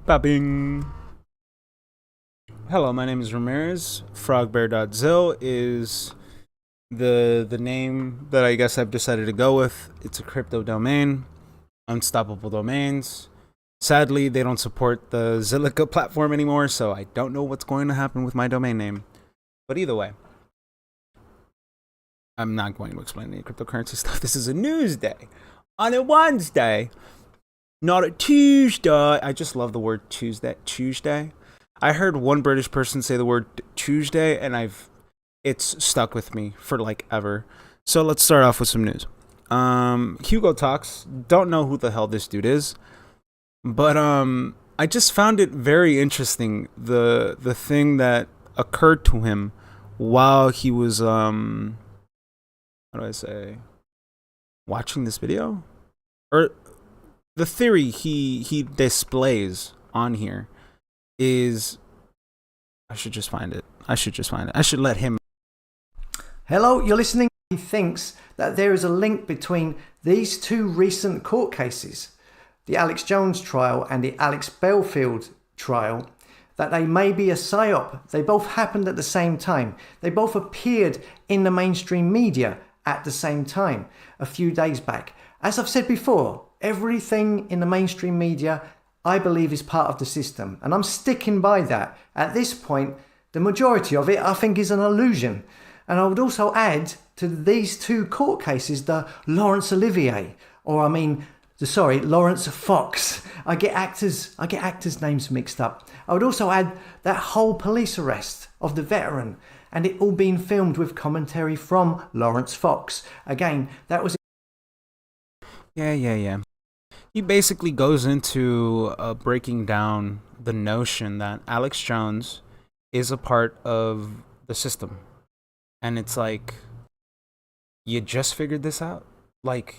Ba-bing. Hello, my name is Ramirez. FrogBear.zil is the name that I guess I've decided to go with. It's a crypto domain, Unstoppable Domains. Sadly, they don't support the Zilliqa platform anymore, so I don't know what's going to happen with my domain name. But either way, I'm not going to explain any cryptocurrency stuff. This is a news day on a Wednesday, not a Tuesday. I just love the word Tuesday. Tuesday. I heard one British person say the word Tuesday, and it's stuck with me for like ever. So let's start off with some news. Hugo Talks. Don't know who the hell this dude is, but I just found it very interesting the thing that occurred to him while he was how do I say, watching this video, or the theory he displays on here is, I should just find it. I should let him. Hello, you're listening. He thinks that there is a link between these two recent court cases, the Alex Jones trial and the Alex Belfield trial, that they may be a psyop. They both happened at the same time. They both appeared in the mainstream media at the same time a few days back. As I've said before, everything in the mainstream media, I believe, is part of the system. And I'm sticking by that. At this point, the majority of it, I think, is an illusion. And I would also add to these two court cases, the Laurence Olivier, Lawrence Fox. I get actors' names mixed up. I would also add that whole police arrest of the veteran, and it all being filmed with commentary from Lawrence Fox. Again, that was... Yeah. He basically goes into breaking down the notion that Alex Jones is a part of the system. And it's like, you just figured this out? Like,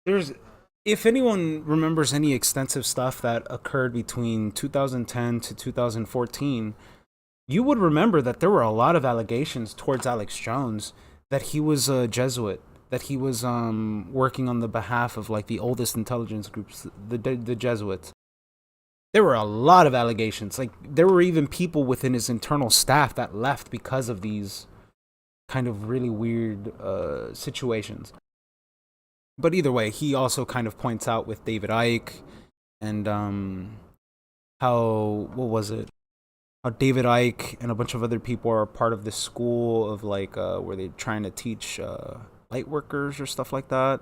if anyone remembers any extensive stuff that occurred between 2010 to 2014, you would remember that there were a lot of allegations towards Alex Jones that he was a Jesuit, that he was working on the behalf of like the oldest intelligence groups, the Jesuits. There were a lot of allegations. Like, there were even people within his internal staff that left because of these kind of really weird situations. But either way, he also kind of points out with David Icke and how David Icke and a bunch of other people are part of this school of like where they're trying to teach light workers or stuff like that.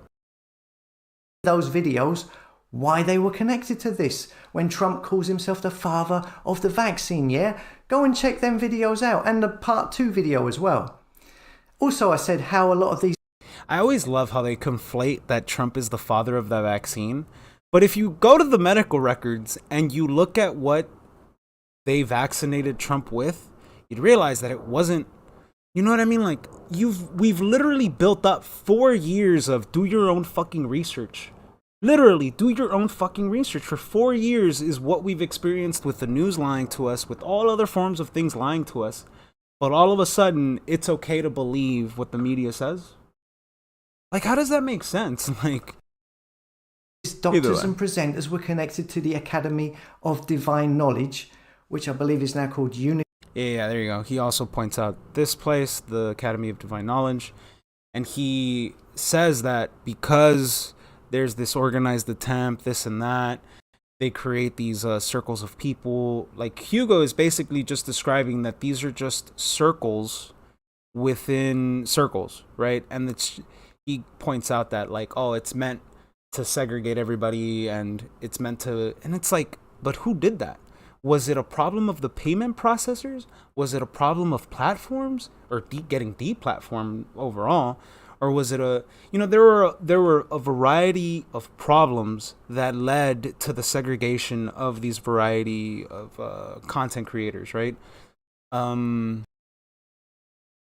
Those videos, why they were connected to this, when Trump calls himself the father of the vaccine, yeah? Go and check them videos out, and the part 2 video as well. Also, I said how a lot of these... I always love how they conflate that Trump is the father of the vaccine. But if you go to the medical records and you look at what they vaccinated Trump with, you'd realize that it wasn't, you know what I mean? Like, we've literally built up 4 years of do your own fucking research. Literally, do your own fucking research. For 4 years is what we've experienced with the news lying to us, with all other forms of things lying to us. But all of a sudden, it's okay to believe what the media says? Like, how does that make sense? Like, doctors and presenters were connected to the Academy of Divine Knowledge, which I believe is now called Unity. Yeah, there you go. He also points out this place, the Academy of Divine Knowledge, and he says that because there's this organized attempt, this and that, they create these circles of people. Like, Hugo is basically just describing that these are just circles within circles, right? And he points out that, like, oh, it's meant to segregate everybody, and it's meant to, and it's like, but who did that? Was it a problem of the payment processors? Was it a problem of platforms, or getting deplatformed overall? Or was it there were a variety of problems that led to the segregation of these variety of content creators, right? What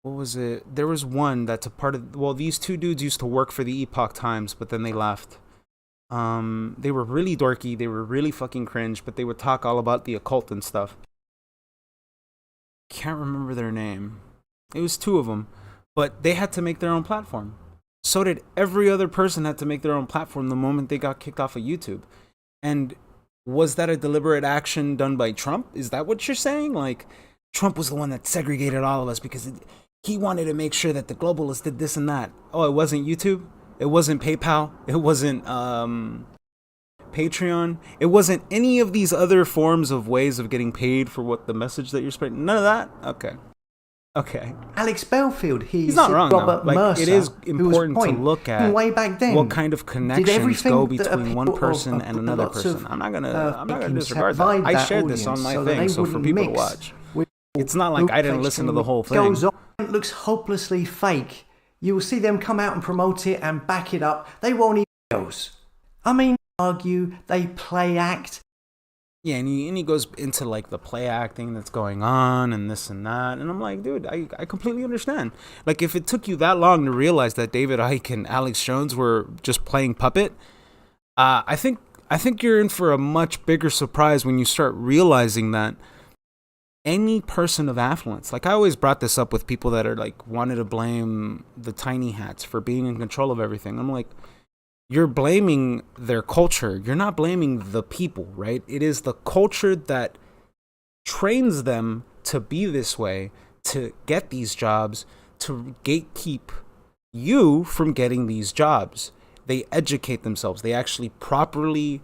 was it? There was one that's a part of, well, these two dudes used to work for the Epoch Times, but then they left. They were really dorky, they were really fucking cringe, but they would talk all about the occult and stuff. Can't remember their name. It was two of them. But they had to make their own platform. So did every other person had to make their own platform the moment they got kicked off of YouTube. And Was that a deliberate action done by Trump? Is that what you're saying? Like, Trump was the one that segregated all of us because he wanted to make sure that the globalists did this and that. Oh, it wasn't YouTube? It wasn't PayPal? It wasn't Patreon? It wasn't any of these other forms of ways of getting paid for what the message that you're spreading? None of that? Okay. Alex Belfield, he's not wrong, Robert though. Like, Mercer, it is important to look at way back then, what kind of connections go between one person and another person. I'm not gonna disregard that. I shared this on my thing, so for people to watch. It's not like I didn't listen to the whole thing. It looks hopelessly fake. You will see them come out and promote it and back it up. They won't even argue, they play act. Yeah, and he goes into like the play acting that's going on and this and that. And I'm like, dude, I completely understand. Like, if it took you that long to realize that David Icke and Alex Jones were just playing puppet, I think you're in for a much bigger surprise when you start realizing that any person of affluence, like I always brought this up with people that are like wanted to blame the tiny hats for being in control of everything. I'm like, you're blaming their culture. You're not blaming the people, right? It is the culture that trains them to be this way, to get these jobs, to gatekeep you from getting these jobs. They educate themselves. They actually properly,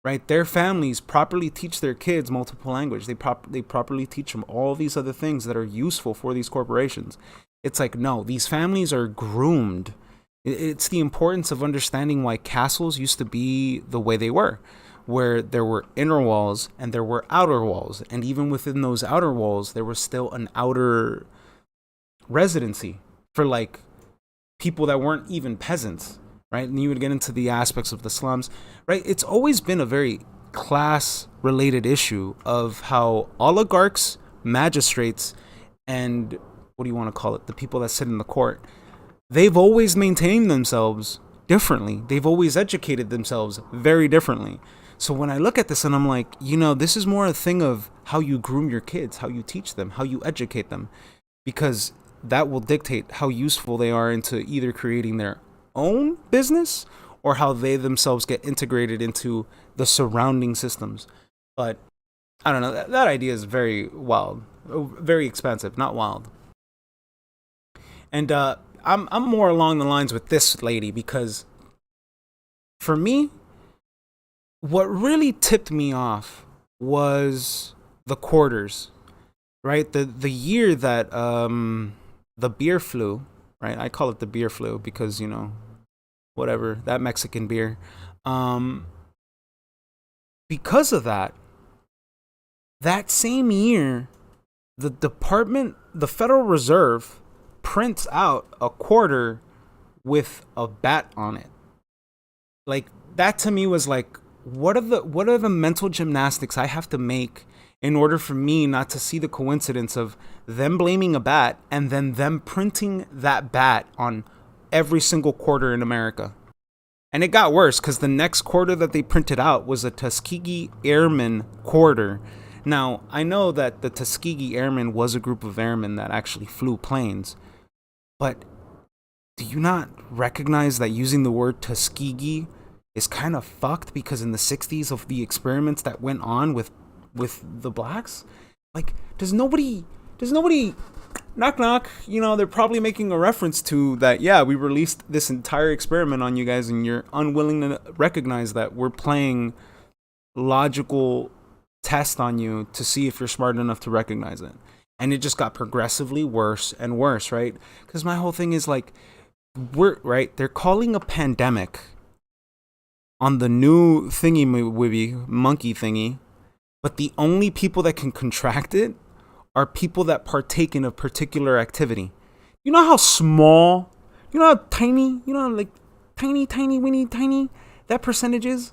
right? Their families properly teach their kids multiple language. They properly teach them all these other things that are useful for these corporations. It's like, no, these families are groomed. It's the importance of understanding why castles used to be the way they were, where there were inner walls and there were outer walls. And even within those outer walls, there was still an outer residency for like people that weren't even peasants, right? And you would get into the aspects of the slums, right? It's always been a very class-related issue of how oligarchs, magistrates, and what do you want to call it? The people that sit in the court, they've always maintained themselves differently. They've always educated themselves very differently. So when I look at this and I'm like, this is more a thing of how you groom your kids, how you teach them, how you educate them, because that will dictate how useful they are into either creating their own business or how they themselves get integrated into the surrounding systems. But I don't know, that idea is very wild, very expensive, not wild. And I'm more along the lines with this lady, because for me, what really tipped me off was the quarters, right? The year that the beer flu, right? I call it the beer flu because, whatever, that Mexican beer. Because of that same year, the Federal Reserve prints out a quarter with a bat on it. Like, that to me was like, what are the mental gymnastics I have to make in order for me not to see the coincidence of them blaming a bat and then them printing that bat on every single quarter in America? And it got worse, because the next quarter that they printed out was a Tuskegee Airmen quarter. Now, I know that the Tuskegee Airmen was a group of airmen that actually flew planes, but do you not recognize that using the word Tuskegee is kind of fucked, because in the 60s of the experiments that went on with the blacks, like, does nobody knock knock, they're probably making a reference to that, yeah, we released this entire experiment on you guys and you're unwilling to recognize that we're playing logical test on you to see if you're smart enough to recognize it. And it just got progressively worse and worse, right? Because my whole thing is like, they're calling a pandemic on the new monkey thingy, but the only people that can contract it are people that partake in a particular activity. You know how small, how tiny, like tiny, weeny, tiny that percentage is?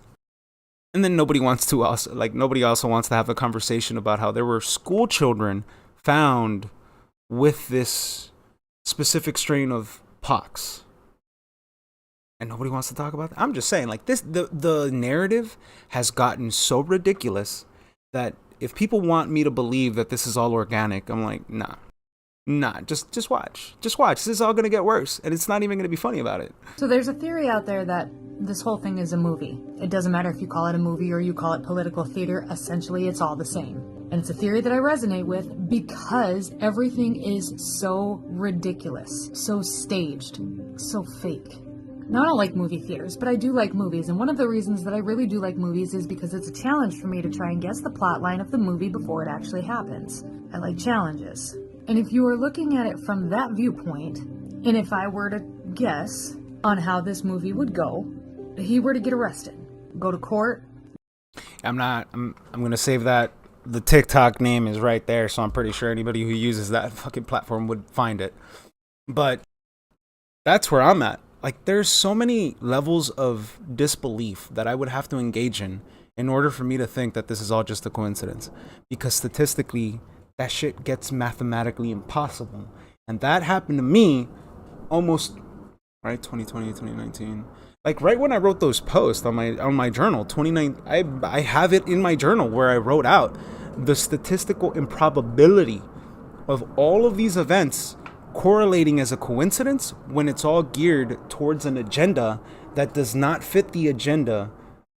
And then nobody also wants to have a conversation about how there were school children found with this specific strain of pox. And nobody wants to talk about that. I'm just saying, like, the narrative has gotten so ridiculous that if people want me to believe that this is all organic, I'm like, nah. Nah, just watch. Just watch. This is all gonna get worse, and it's not even gonna be funny about it. So there's a theory out there that this whole thing is a movie. It doesn't matter if you call it a movie or you call it political theater, essentially it's all the same. And it's a theory that I resonate with because everything is so ridiculous, so staged, so fake. Now, I don't like movie theaters, but I do like movies, and one of the reasons that I really do like movies is because it's a challenge for me to try and guess the plot line of the movie before it actually happens. I like challenges. And if you were looking at it from that viewpoint, and if I were to guess on how this movie would go, he were to get arrested, go to court. I'm gonna save that. The TikTok name is right there, so I'm pretty sure anybody who uses that fucking platform would find it. But that's where I'm at. Like, there's so many levels of disbelief that I would have to engage in order for me to think that this is all just a coincidence. Because statistically, that shit gets mathematically impossible. And that happened to me almost, right, 2020, 2019. Like, right when I wrote those posts on my journal, 29, I have it in my journal where I wrote out the statistical improbability of all of these events correlating as a coincidence when it's all geared towards an agenda that does not fit the agenda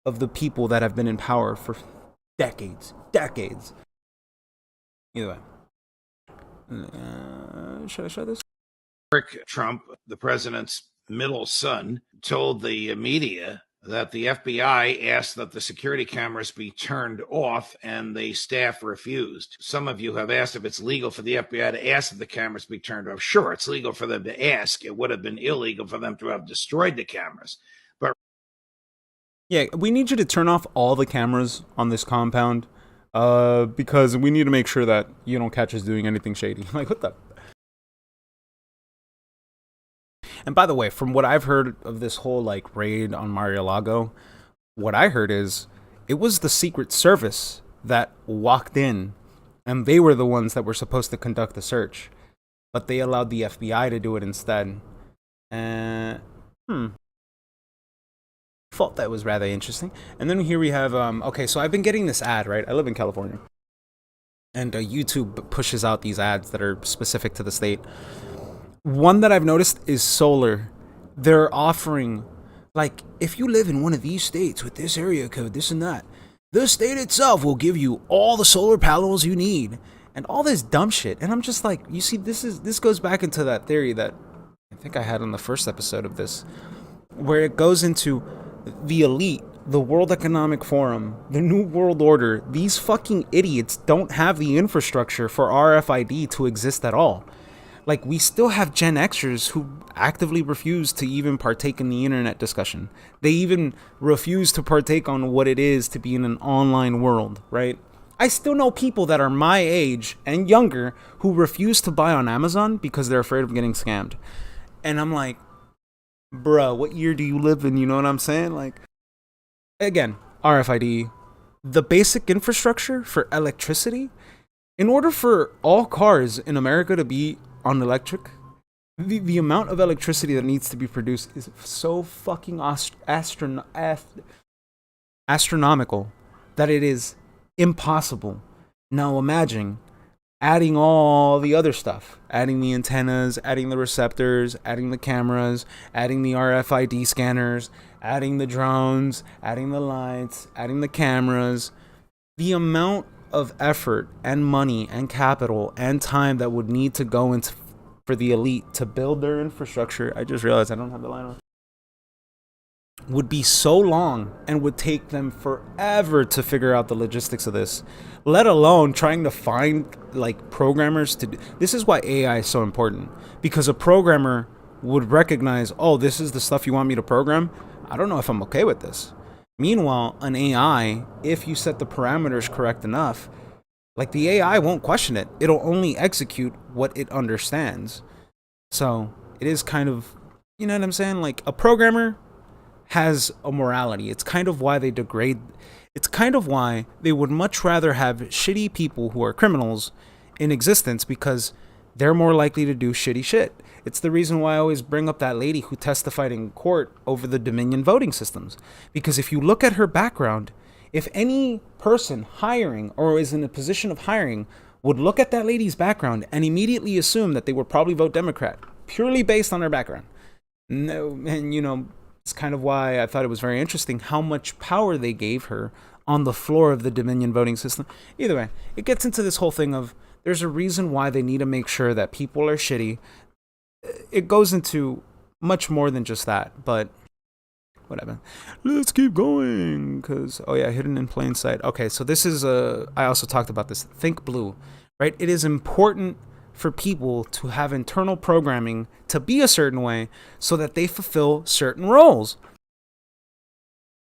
of the people that have been in power for decades. Either way. Should I show this? Trump, the president's middle son, told the media that the FBI asked that the security cameras be turned off, and the staff refused. Some of you have asked if it's legal for the FBI to ask that the cameras be turned off. Sure, it's legal for them to ask. It would have been illegal for them to have destroyed the cameras. But yeah, we need you to turn off all the cameras on this compound, because we need to make sure that you don't catch us doing anything shady. Like, what the? And by the way, from what I've heard of this whole like raid on Mar-a-Lago, what I heard is it was the Secret Service that walked in, and they were the ones that were supposed to conduct the search, but they allowed the FBI to do it instead. Thought that was rather interesting. And then here we have okay, so I've been getting this ad, right? I live in California, and YouTube pushes out these ads that are specific to the state. One that I've noticed is solar. They're offering, like, if you live in one of these states with this area code, this and that, the state itself will give you all the solar panels you need and all this dumb shit. And I'm just like, you see, this goes back into that theory that I think I had on the first episode of this, where it goes into the elite, the World Economic Forum, the New World Order. These fucking idiots don't have the infrastructure for RFID to exist at all. Like, we still have Gen Xers who actively refuse to even partake in the internet discussion. They even refuse to partake on what it is to be in an online world, right? I still know people that are my age and younger who refuse to buy on Amazon because they're afraid of getting scammed. And I'm like, bruh, what year do you live in? You know what I'm saying? Like, again, RFID, the basic infrastructure for electricity. In order for all cars in America to be on electric, the amount of electricity that needs to be produced is so fucking astronomical that it is impossible. Now imagine adding all the other stuff, adding the antennas, adding the receptors, adding the cameras, adding the RFID scanners, adding the drones, adding the lights, adding the cameras. The amount of effort and money and capital and time that would need to go into for the elite to build their infrastructure, I just realized I don't have the line on, would be so long and would take them forever to figure out the logistics of this, let alone trying to find like programmers to do. This is why AI is so important, because a programmer would recognize, oh, this is the stuff you want me to program. I don't know if I'm okay with this. Meanwhile, an AI, if you set the parameters correct enough, like, the AI won't question it. It'll only execute what it understands. So it is kind of, you know what I'm saying? Like, a programmer has a morality. It's kind of why they degrade. It's kind of why they would much rather have shitty people who are criminals in existence, because they're more likely to do shitty shit. It's the reason why I always bring up that lady who testified in court over the Dominion voting systems. Because if you look at her background, if any person hiring or is in a position of hiring would look at that lady's background and immediately assume that they would probably vote Democrat, purely based on her background. No, and it's kind of why I thought it was very interesting how much power they gave her on the floor of the Dominion voting system. Either way, it gets into this whole thing of there's a reason why they need to make sure that people are shitty. It goes into much more than just that, but whatever. Let's keep going, because, hidden in plain sight. Okay, so this is, I also talked about this. Think Blue, right? It is important for people to have internal programming to be a certain way so that they fulfill certain roles.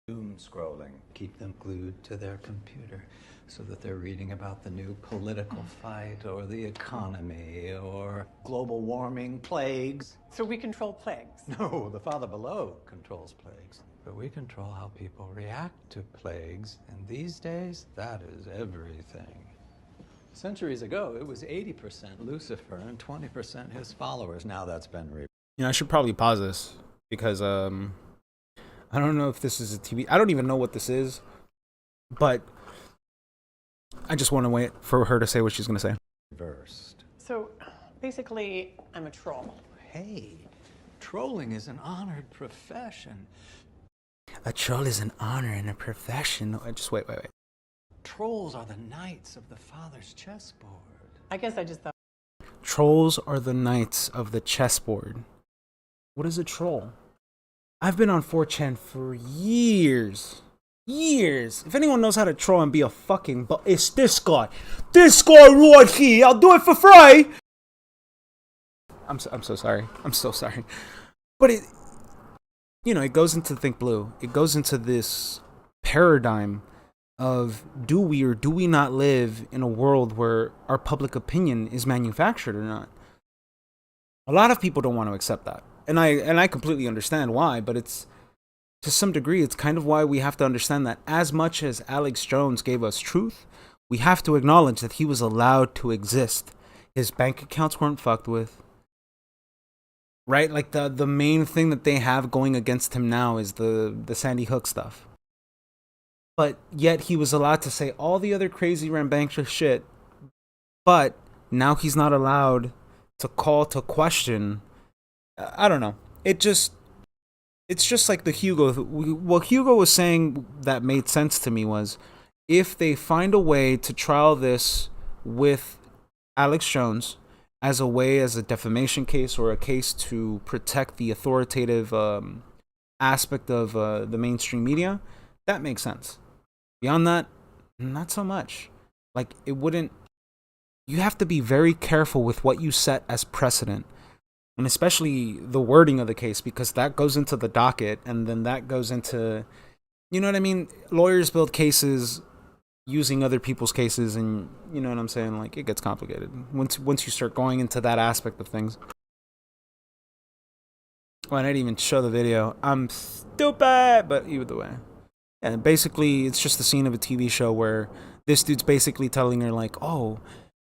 Doom scrolling, keep them glued to their computer so that they're reading about the new political fight or the economy or global warming, plagues. So we control plagues? No, the Father below controls plagues. But we control how people react to plagues, and these days, that is everything. Centuries ago, it was 80% Lucifer and 20% his followers. Now that's been I should probably pause this because I don't know if this is a TV. I don't even know what this is, but I just want to wait for her to say what she's going to say. reversed. So basically, I'm a troll. Hey, trolling is an honored profession. A troll is an honor and a profession. Just wait. Trolls are the knights of the Father's chessboard. I guess I just thought. Trolls are the knights of the chessboard. What is a troll? I've been on 4chan for years. If anyone knows how to troll and be a fucking it's this guy right here. I'll do it for free. I'm so sorry. But it goes into Think Blue. It goes into this paradigm of do we or do we not live in a world where our public opinion is manufactured or not? A lot of people don't want to accept that. And I completely understand why, but it's to some degree, it's kind of why we have to understand that as much as Alex Jones gave us truth, we have to acknowledge that he was allowed to exist. His bank accounts weren't fucked with. Right? Like the main thing that they have going against him now is the Sandy Hook stuff. But yet he was allowed to say all the other crazy rambunctious shit. But now he's not allowed to call to question. I don't know. It's just like the Hugo. What Hugo was saying that made sense to me was if they find a way to trial this with Alex Jones as a defamation case or a case to protect the authoritative aspect of the mainstream media, that makes sense. Beyond that, not so much. Like, it wouldn't. You have to be very careful with what you set as precedent. And especially the wording of the case, because that goes into the docket, and then that goes into, you know what I mean? Lawyers build cases using other people's cases, and you know what I'm saying? Like, it gets complicated once you start going into that aspect of things. Well, I didn't even show the video. I'm stupid, but either way. And basically, it's just the scene of a TV show where this dude's basically telling her, like, oh,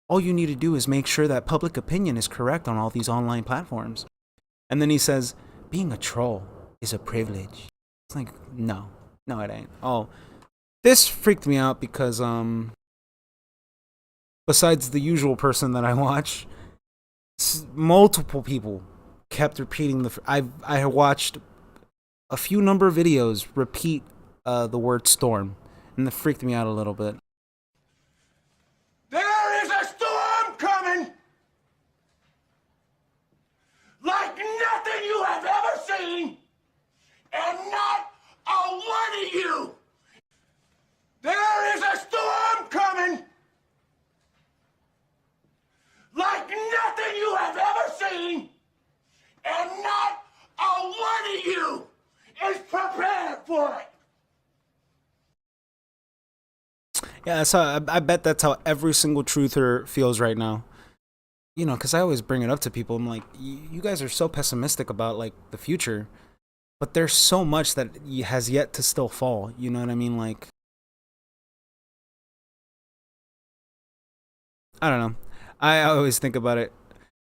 all you need to do is make sure that public opinion is correct on all these online platforms. And then he says, being a troll is a privilege. It's like, no, it ain't. Oh, this freaked me out because, besides the usual person that I watch, multiple people kept repeating I watched a few number of videos repeat the word storm, and that freaked me out a little bit. There is a storm coming like nothing you have ever seen, and not a one of you. There is a storm coming like nothing you have ever seen, and not a one of you is prepared for it. Yeah, that's how, I bet that's how every single truther feels right now. You know, because I always bring it up to people. I'm like, you guys are so pessimistic about, like, the future. But there's so much that has yet to still fall. You know what I mean? Like, I don't know. I always think about it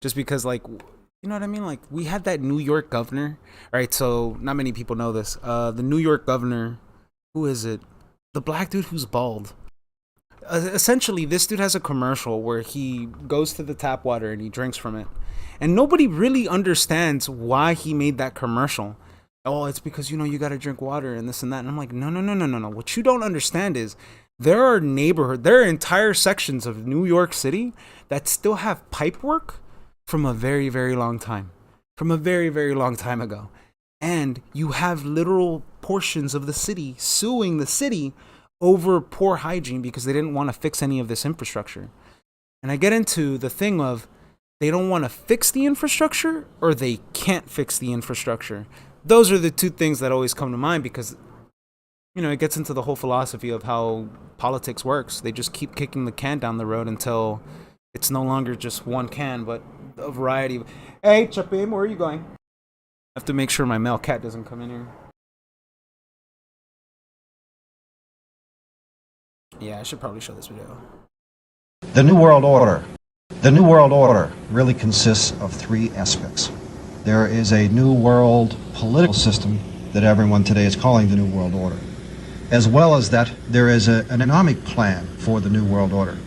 just because, like, you know what I mean? Like, we had that New York governor, right? So not many people know this. The New York governor, who is it? The black dude who's bald. Essentially, this dude has a commercial where he goes to the tap water and he drinks from it, and nobody really understands why he made that commercial. Oh, it's because, you got to drink water and this and that. And I'm like, no, no, no, no, no, no. What you don't understand is there are entire sections of New York City that still have pipe work from a very, very long time, from a very, very long time ago. And you have literal portions of the city suing the city over poor hygiene because they didn't want to fix any of this infrastructure. And I get into the thing of they don't want to fix the infrastructure or they can't fix the infrastructure. Those are the two things that always come to mind because, it gets into the whole philosophy of how politics works. They just keep kicking the can down the road until it's no longer just one can, but a variety of... Hey, Chapim, where are you going? I have to make sure my male cat doesn't come in here. Yeah, I should probably show this video. The New World Order. The New World Order really consists of three aspects. There is a New World political system that everyone today is calling the New World Order. As well as that, there is an economic plan for the New World Order,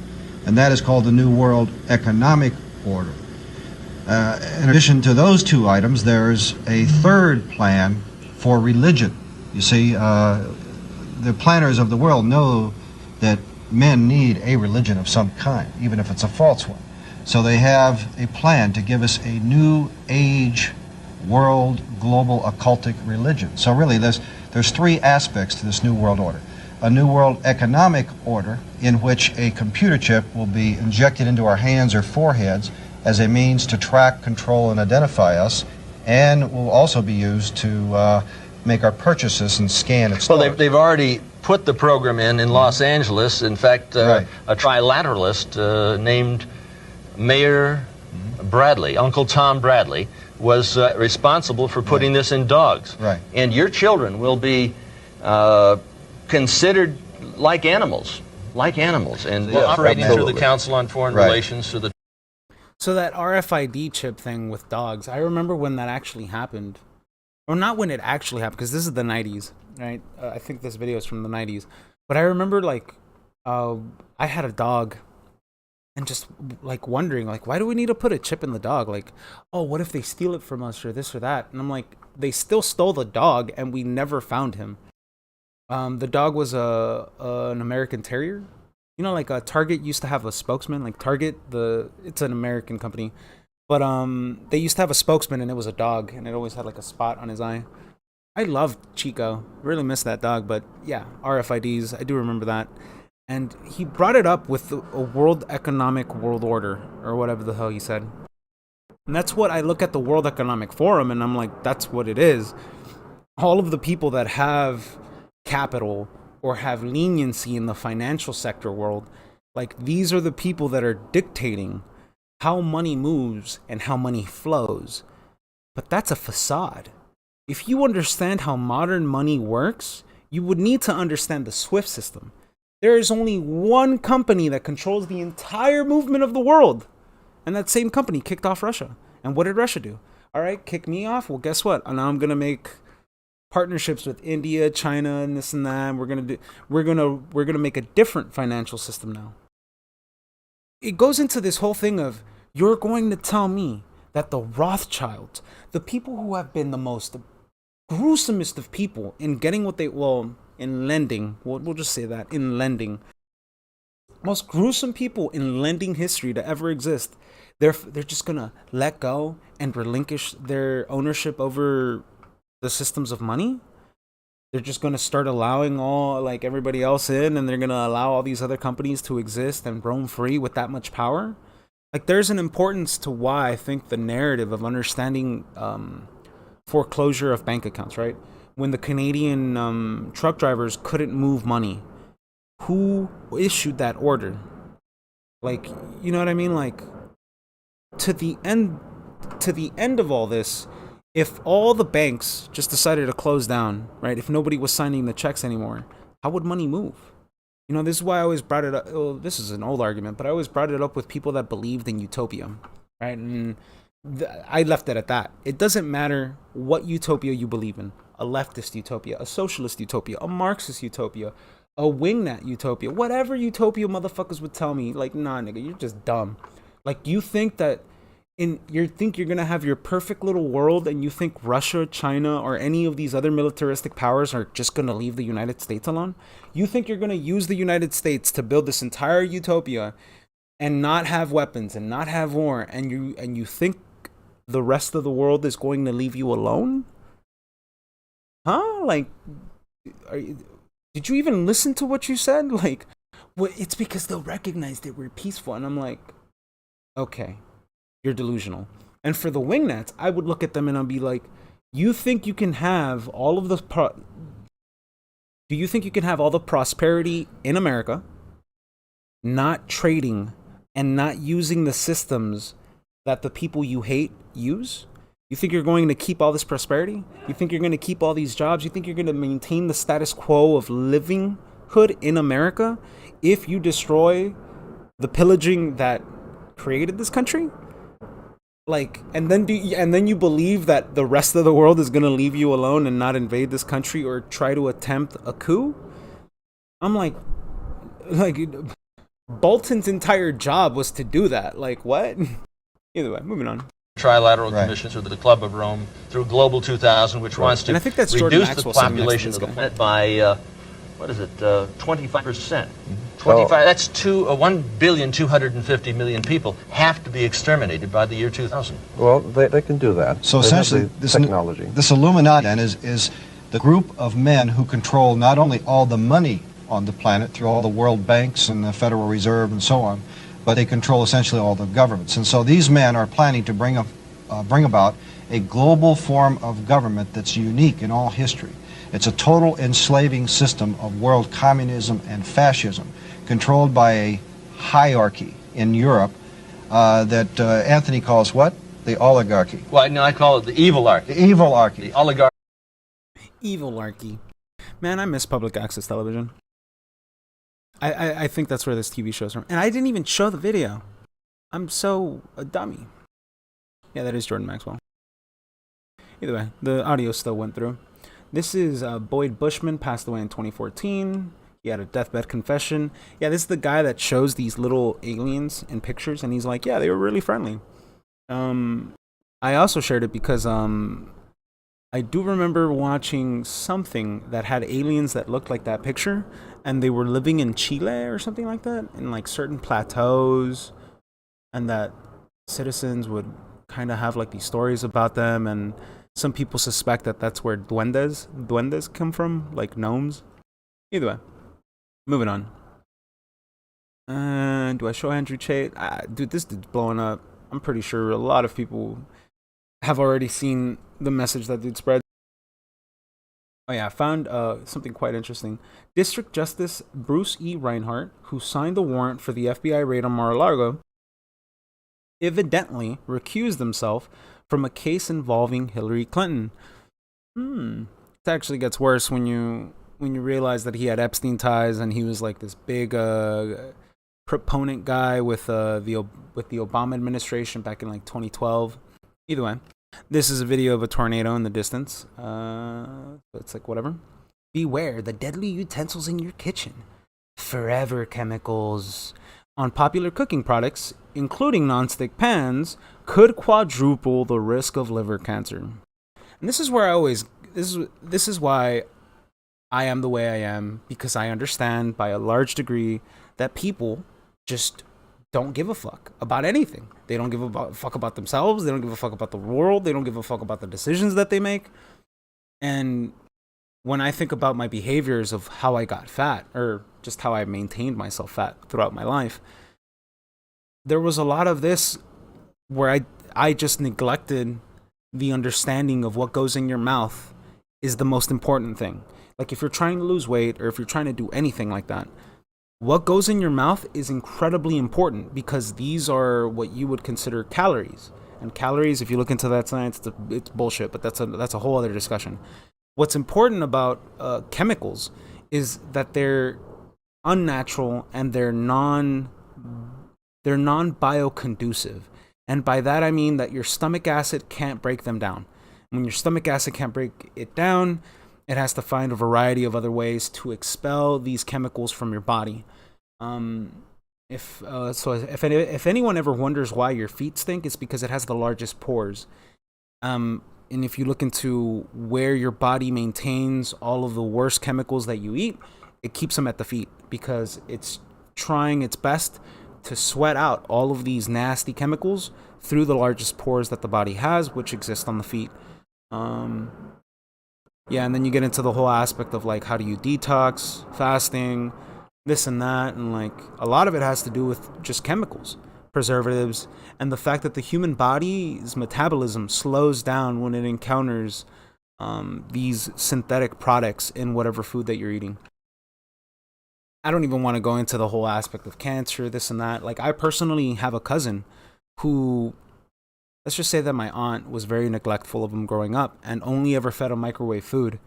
and that is called the New World Economic Order. In addition to those two items, there's a third plan for religion. You see, the planners of the world know that men need a religion of some kind, even if it's a false one. So they have a plan to give us a new age world global occultic religion. So really there's three aspects to this New World Order. A New World Economic Order in which a computer chip will be injected into our hands or foreheads as a means to track, control, and identify us, and will also be used to make our purchases and scan at stores. Well, they've already put the program in Los Angeles. In fact, Right. A trilateralist named Mayor Bradley, Uncle Tom Bradley, was responsible for putting this in dogs. Right. And your children will be considered like animals, and Yes, operating through absolutely. the Council on Foreign Right. Relations, through the... So that RFID chip thing with dogs, I remember when that actually happened. Or not when it actually happened, because this is the 90s, right? I think this video is from the 90s. But I remember, I had a dog, and just, wondering, why do we need to put a chip in the dog? What if they steal it from us or this or that? And I'm like, they still stole the dog, and we never found him. The dog was an American Terrier. Target used to have a spokesman. Target, it's an American company. But they used to have a spokesman, and it was a dog, and it always had a spot on his eye. I loved Chico. Really miss that dog, but yeah, RFIDs, I do remember that. And he brought it up with a World Economic World Order, or whatever the hell he said. And that's what I look at the World Economic Forum, and I'm like, that's what it is. All of the people that have capital or have leniency in the financial sector world, these are the people that are dictating how money moves and how money flows. But that's a facade. If you understand how modern money works, you would need to understand the SWIFT system. There is only one company that controls the entire movement of the world. And that same company kicked off Russia. And what did Russia do? All right, kick me off. Well, guess what? Now I'm going to make partnerships with India, China, and this and that. We're going to make a different financial system now. It goes into this whole thing of, you're going to tell me that the Rothschilds, the people who have been the most gruesomest of people in getting what they, in lending, we'll just say that, in lending, most gruesome people in lending history to ever exist, they're just going to let go and relinquish their ownership over the systems of money? They're just going to start allowing everybody else in, and they're going to allow all these other companies to exist and roam free with that much power? There's an importance to why I think the narrative of understanding foreclosure of bank accounts, right? When the Canadian truck drivers couldn't move money, who issued that order? You know what I mean? To the end of all this, if all the banks just decided to close down, right? If nobody was signing the checks anymore, how would money move? This is why I always brought it up. Well, this is an old argument, but I always brought it up with people that believed in utopia, right? And I left it at that. It doesn't matter what utopia you believe in. A leftist utopia, a socialist utopia, a Marxist utopia, a wingnet utopia, whatever utopia motherfuckers would tell me, like, nah, nigga, you're just dumb. Like, you think that you think you're gonna have your perfect little world, and you think Russia, China, or any of these other militaristic powers are just gonna leave the United States alone? You think you're gonna use the United States to build this entire utopia and not have weapons and not have war, and you think the rest of the world is going to leave you alone? Huh? Like, did you even listen to what you said? Like, well, it's because they'll recognize that we're peaceful. And I'm like, okay, you're delusional. And for the wingnets, I would look at them and I'd be like, you think you can have all of the do you think you can have all the prosperity in America, not trading and not using the systems that the people you hate use? You think you're going to keep all this prosperity? You think you're going to keep all these jobs? You think you're going to maintain the status quo of livinghood in America if you destroy the pillaging that created this country? Like, and then you believe that the rest of the world is going to leave you alone and not invade this country or try to attempt a coup? I'm like Bolton's entire job was to do that. Like, what? Either way, moving on. Trilateral Commission through the Club of Rome, through Global 2000, which wants to and I think that's reduce Maxwell the population of the planet by, 25%. 25. That's 1,250,000,000 people have to be exterminated by the year 2000. Well, they can do that. So essentially, this Illuminati then is the group of men who control not only all the money on the planet through all the world banks and the Federal Reserve and so on, but they control essentially all the governments. And so these men are planning to bring about a global form of government that's unique in all history. It's a total enslaving system of world communism and fascism, controlled by a hierarchy in Europe that Anthony calls what? The oligarchy. Well, no, I call it the evil-archy. The evil-archy. The oligarchy. Evil-archy. Man, I miss public access television. I think that's where this TV show's from. And I didn't even show the video. I'm so a dummy. Yeah, that is Jordan Maxwell. Either way, the audio still went through. This is Boyd Bushman, passed away in 2014. He had a deathbed confession. Yeah, this is the guy that shows these little aliens in pictures, and he's like, yeah, they were really friendly. I also shared it because I do remember watching something that had aliens that looked like that picture, and they were living in Chile or something like that, in like certain plateaus, and that citizens would kind of have like these stories about them, and some people suspect that that's where duendes come from, like gnomes. Either way, moving on. Do I show Andrew Tate? Dude, this dude's blowing up. I'm pretty sure a lot of people have already seen the message that dude spread. Oh yeah, I found something quite interesting. District Justice Bruce E. Reinhart, who signed the warrant for the FBI raid on Mar-a-Lago, evidently recused himself from a case involving Hillary Clinton. It actually gets worse when you realize that he had Epstein ties and he was like this big proponent guy with the Obama administration back in like 2012. Either way, this is a video of a tornado in the distance. It's like whatever. Beware the deadly utensils in your kitchen. Forever chemicals on popular cooking products, including nonstick pans, could quadruple the risk of liver cancer. And this is where this is why I am the way I am, because I understand by a large degree that people just don't give a fuck about anything. They don't give a fuck about themselves. They don't give a fuck about the world. They don't give a fuck about the decisions that they make. And when I think about my behaviors of how I got fat, or just how I maintained myself fat throughout my life, there was a lot of this where I just neglected the understanding of what goes in your mouth is the most important thing. Like if you're trying to lose weight, or if you're trying to do anything like that, what goes in your mouth is incredibly important, because these are what you would consider calories. And calories, if you look into that science, it's bullshit, but that's a whole other discussion. What's important about chemicals is that they're unnatural and they're non-bioconducive. And by that I mean that your stomach acid can't break them down. When your stomach acid can't break it down, it has to find a variety of other ways to expel these chemicals from your body. If anyone ever wonders why your feet stink, it's because it has the largest pores. And if you look into where your body maintains all of the worst chemicals that you eat, it keeps them at the feet because it's trying its best to sweat out all of these nasty chemicals through the largest pores that the body has, which exist on the feet. Yeah, and then you get into the whole aspect of like, how do you detox, fasting, this and that, and like a lot of it has to do with just chemicals, preservatives, and the fact that the human body's metabolism slows down when it encounters these synthetic products in whatever food that you're eating. I don't even want to go into the whole aspect of cancer, this and that. Like, I personally have a cousin who, let's just say that my aunt was very neglectful of him growing up and only ever fed him microwave food,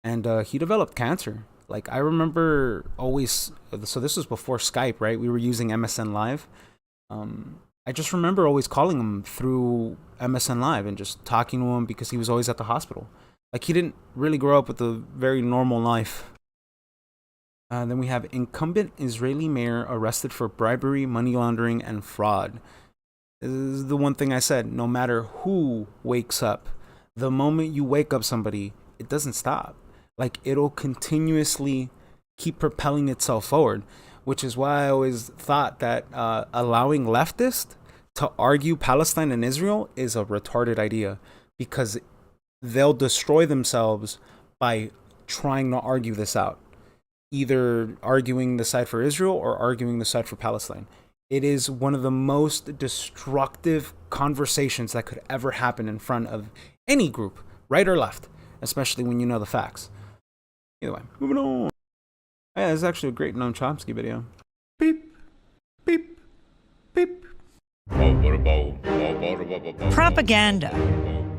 and he developed cancer. Like, I remember always, so this was before Skype, right? We were using MSN Live. I just remember always calling him through MSN Live and just talking to him because he was always at the hospital. Like, he didn't really grow up with a very normal life. Then we have incumbent Israeli mayor arrested for bribery, money laundering, and fraud. This is the one thing I said. No matter who wakes up, the moment you wake up somebody, it doesn't stop. Like, it'll continuously keep propelling itself forward, which is why I always thought that allowing leftists to argue Palestine and Israel is a retarded idea, because they'll destroy themselves by trying to argue this out, either arguing the side for Israel or arguing the side for Palestine. It is one of the most destructive conversations that could ever happen in front of any group, right or left, especially when you know the facts. Either way, moving on. Yeah, it's actually a great Noam Chomsky video. Beep, beep, beep. Propaganda.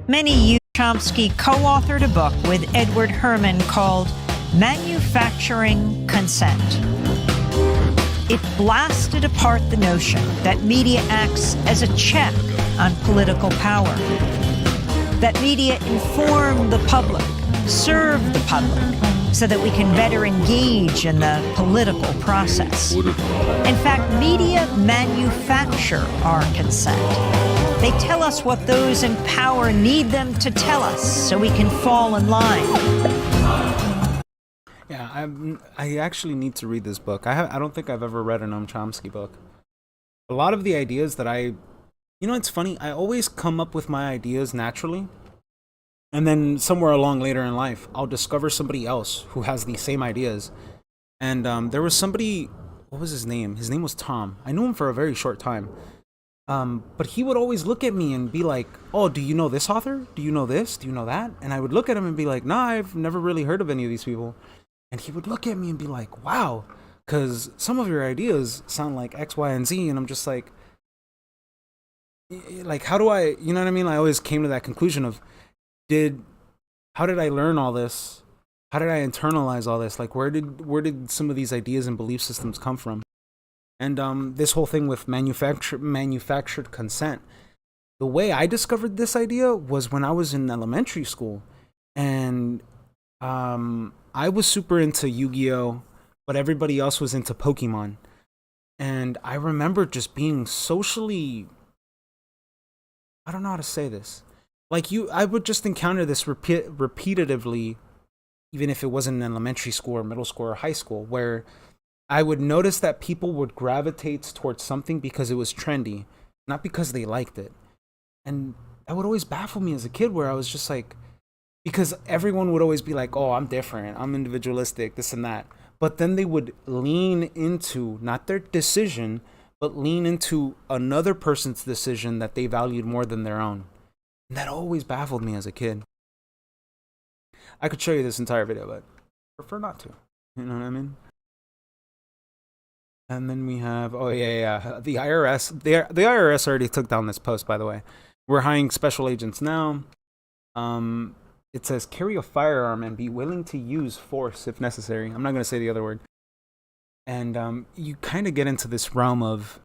Many use Chomsky co-authored a book with Edward Herman called Manufacturing Consent. It blasted apart the notion that media acts as a check on political power, that media inform the public, serve the public, so that we can better engage in the political process. In fact, media manufacture our consent. They tell us what those in power need them to tell us so we can fall in line. Yeah, I actually need to read this book. I don't think I've ever read a Noam Chomsky book. A lot of the ideas that it's funny, I always come up with my ideas naturally, and then somewhere along later in life, I'll discover somebody else who has these same ideas. And there was somebody, what was his name? His name was Tom. I knew him for a very short time. But he would always look at me and be like, oh, do you know this author? Do you know this? Do you know that? And I would look at him and be like, nah, I've never really heard of any of these people. And he would look at me and be like, wow, because some of your ideas sound like X, Y, and Z. And I'm just like, how do I, you know what I mean? I always came to that conclusion of, how did I learn all this? How did I internalize all this? Like, where did some of these ideas and belief systems come from? And this whole thing with manufactured consent, the way I discovered this idea was when I was in elementary school, and I was super into Yu-Gi-Oh, but everybody else was into Pokemon. And I remember just being socially, I don't know how to say this. Like, I would just encounter this repetitively, even if it wasn't in elementary school or middle school or high school, where I would notice that people would gravitate towards something because it was trendy, not because they liked it. And that would always baffle me as a kid, where I was just like, because everyone would always be like, oh, I'm different, I'm individualistic, this and that. But then they would lean into, not their decision, but lean into another person's decision that they valued more than their own. And that always baffled me as a kid. I could show you this entire video, but I prefer not to. You know what I mean? And then we have, the IRS. The IRS already took down this post, by the way. We're hiring special agents now. It says, carry a firearm and be willing to use force if necessary. I'm not going to say the other word. And you kind of get into this realm of,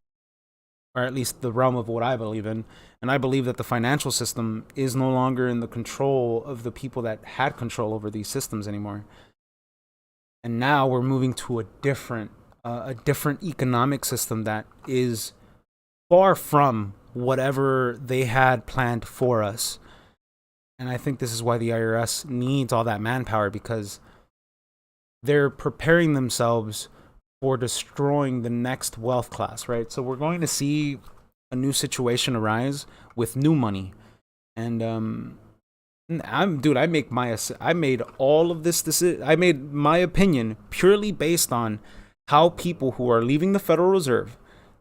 or at least the realm of what I believe in. And I believe that the financial system is no longer in the control of the people that had control over these systems anymore. And now we're moving to a different economic system that is far from whatever they had planned for us. And I think this is why the IRS needs all that manpower, because they're preparing themselves for destroying the next wealth class, right? So we're going to see a new situation arise with new money. And I made all of this decision. I made my opinion purely based on how people who are leaving the Federal Reserve,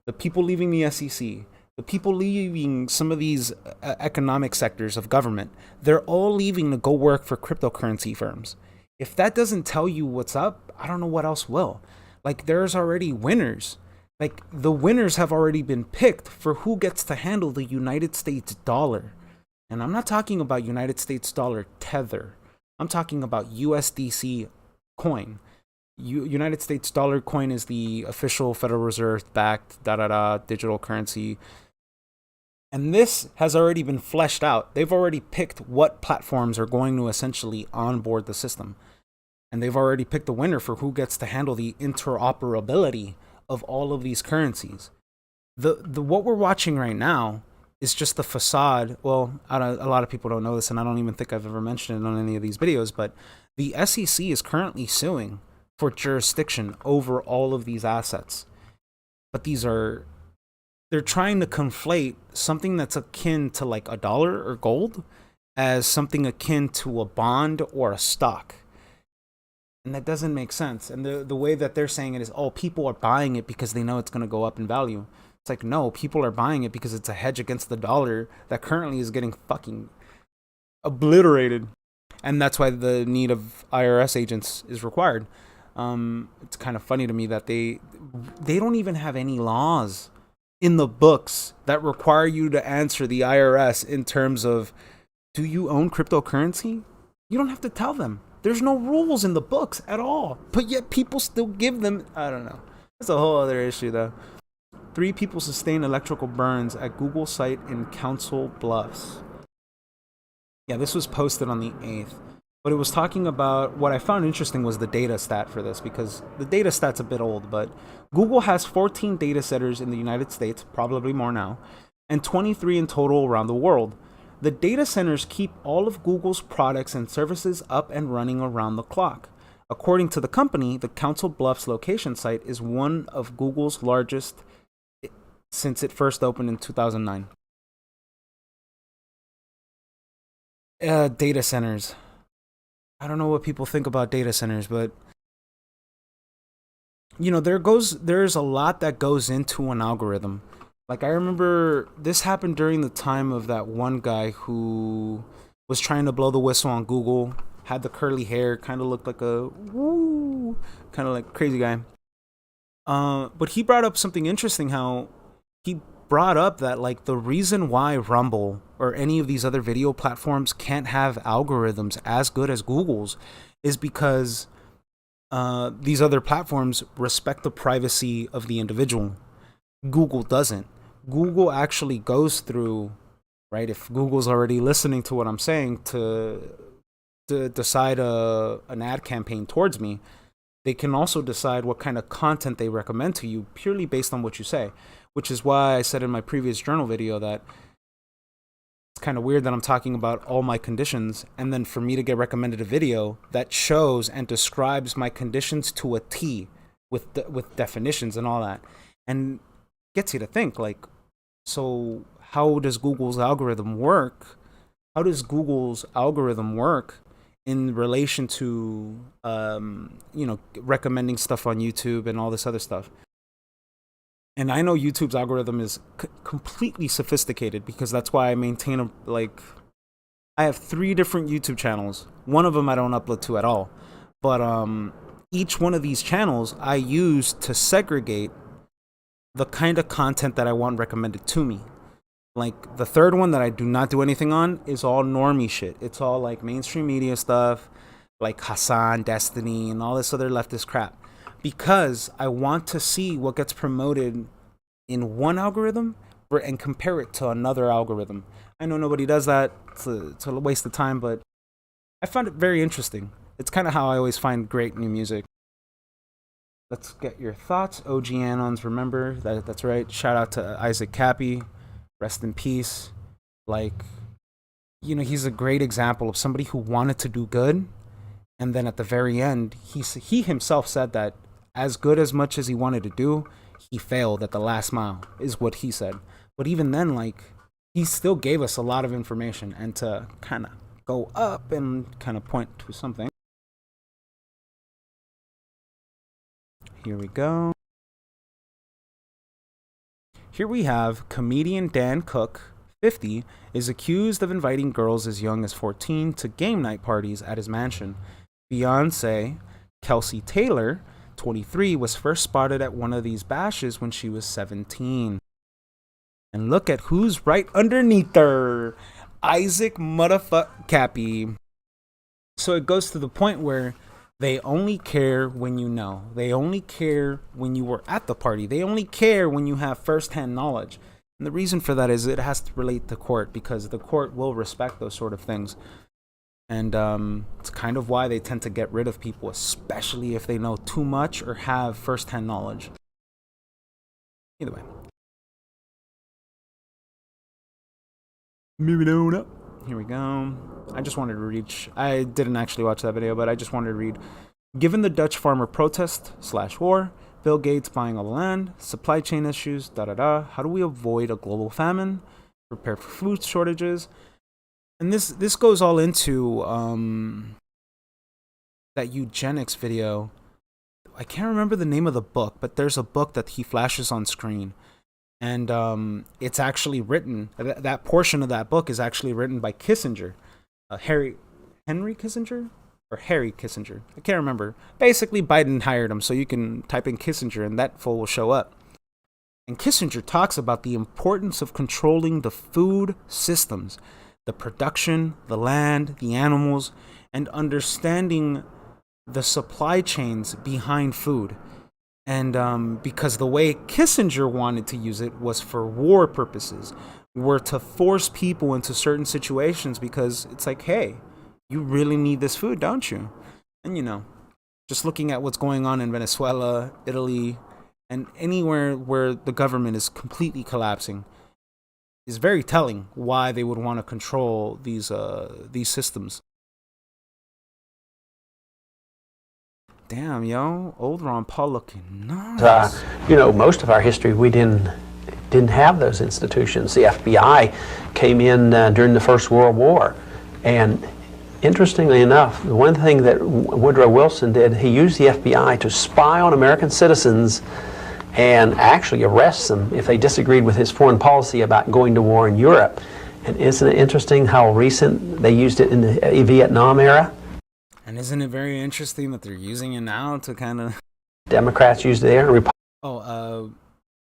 the people leaving the SEC, the people leaving some of these economic sectors of government, they're all leaving to go work for cryptocurrency firms. If that doesn't tell you what's up, I don't know what else will. Like, there's already winners. Like, the winners have already been picked for who gets to handle the United States dollar. And I'm not talking about United States dollar tether. I'm talking about USDC coin. United States dollar coin is the official Federal Reserve backed digital currency. And this has already been fleshed out. They've already picked what platforms are going to essentially onboard the system. And they've already picked the winner for who gets to handle the interoperability of all of these currencies. The what we're watching right now is just the facade. Well, a lot of people don't know this, and I don't even think I've ever mentioned it on any of these videos, but the SEC is currently suing for jurisdiction over all of these assets. But they're trying to conflate something that's akin to like a dollar or gold as something akin to a bond or a stock. And that doesn't make sense. And the way that they're saying it is, oh, people are buying it because they know it's going to go up in value. It's like, no, people are buying it because it's a hedge against the dollar that currently is getting fucking obliterated. And that's why the need of IRS agents is required. It's kind of funny to me that they don't even have any laws in the books that require you to answer the IRS in terms of, do you own cryptocurrency? You don't have to tell them. There's no rules in the books at all, but yet people still give them. I don't know. That's a whole other issue, though. 3 people sustained electrical burns at Google site in Council Bluffs. Yeah, this was posted on the 8th, but it was talking about, what I found interesting was the data stat for this, because the data stat's a bit old, but Google has 14 data centers in the United States, probably more now, and 23 in total around the world. The data centers keep all of Google's products and services up and running around the clock. According to the company, the Council Bluffs location site is one of Google's largest since it first opened in 2009. Data centers. I don't know what people think about data centers, but you know, there's a lot that goes into an algorithm. Like, I remember this happened during the time of that one guy who was trying to blow the whistle on Google, had the curly hair, kind of looked like a kind of like crazy guy. But he brought up something interesting, how he brought up that, like, the reason why Rumble or any of these other video platforms can't have algorithms as good as Google's is because these other platforms respect the privacy of the individual. Google doesn't. Google actually goes through, right? If Google's already listening to what I'm saying to decide an ad campaign towards me, they can also decide what kind of content they recommend to you purely based on what you say, which is why I said in my previous journal video that it's kind of weird that I'm talking about all my conditions, and then for me to get recommended a video that shows and describes my conditions to a T with definitions and all that, and gets you to think, like, so how does Google's algorithm work? How does Google's algorithm work in relation to, recommending stuff on YouTube and all this other stuff? And I know YouTube's algorithm is completely sophisticated, because that's why I maintain I have 3 different YouTube channels. One of them I don't upload to at all. But each one of these channels I use to segregate the kind of content that I want recommended to me. Like, the 3rd one that I do not do anything on is all normie shit. It's all like mainstream media stuff, like Hassan, Destiny, and all this other leftist crap. Because I want to see what gets promoted in one algorithm and compare it to another algorithm. I know nobody does that. It's a waste of time, but I found it very interesting. It's kind of how I always find great new music. Let's get your thoughts. OG Anons, remember that's right. Shout out to Isaac Cappy. Rest in peace. Like, you know, he's a great example of somebody who wanted to do good, and then at the very end, he himself said that as good as much as he wanted to do, he failed at the last mile, is what he said. But even then, like, he still gave us a lot of information, and to kind of go up and kind of point to something. Here we go. Here we have comedian Dan Cook, 50, is accused of inviting girls as young as 14 to game night parties at his mansion. Fiancée Kelsey Taylor, 23, was first spotted at one of these bashes when she was 17. And look at who's right underneath her. Isaac motherfuck Cappy. So it goes to the point where they only care when you know. They only care when you were at the party. They only care when you have first-hand knowledge. And the reason for that is it has to relate to court, because the court will respect those sort of things. And it's kind of why they tend to get rid of people, especially if they know too much or have first-hand knowledge. Either way. Moving on up. Here we go. I just wanted to read. I didn't actually watch that video, but I just wanted to read. Given the Dutch farmer protest / war, Bill Gates buying all the land, supply chain issues, how do we avoid a global famine, prepare for food shortages? And this goes all into that eugenics video. I can't remember the name of the book, but there's a book that he flashes on screen. And it's actually written, that portion of that book is actually written by Kissinger. Henry Kissinger? Or Harry Kissinger. I can't remember. Basically, Biden hired him, so you can type in Kissinger and that fool will show up. And Kissinger talks about the importance of controlling the food systems, the production, the land, the animals, and understanding the supply chains behind food. And because the way Kissinger wanted to use it was for war purposes, were to force people into certain situations, because it's like, hey, you really need this food, don't you? And, you know, just looking at what's going on in Venezuela, Italy, and anywhere where the government is completely collapsing is very telling why they would want to control these systems. Damn, yo, old Ron Paul looking nice. You know, most of our history, we didn't have those institutions. The FBI came in during the First World War, and interestingly enough, one thing that Woodrow Wilson did, he used the FBI to spy on American citizens and actually arrest them if they disagreed with his foreign policy about going to war in Europe. And isn't it interesting how recent they used it in the Vietnam era? And isn't it very interesting that they're using it now to kind of... Democrats used it there.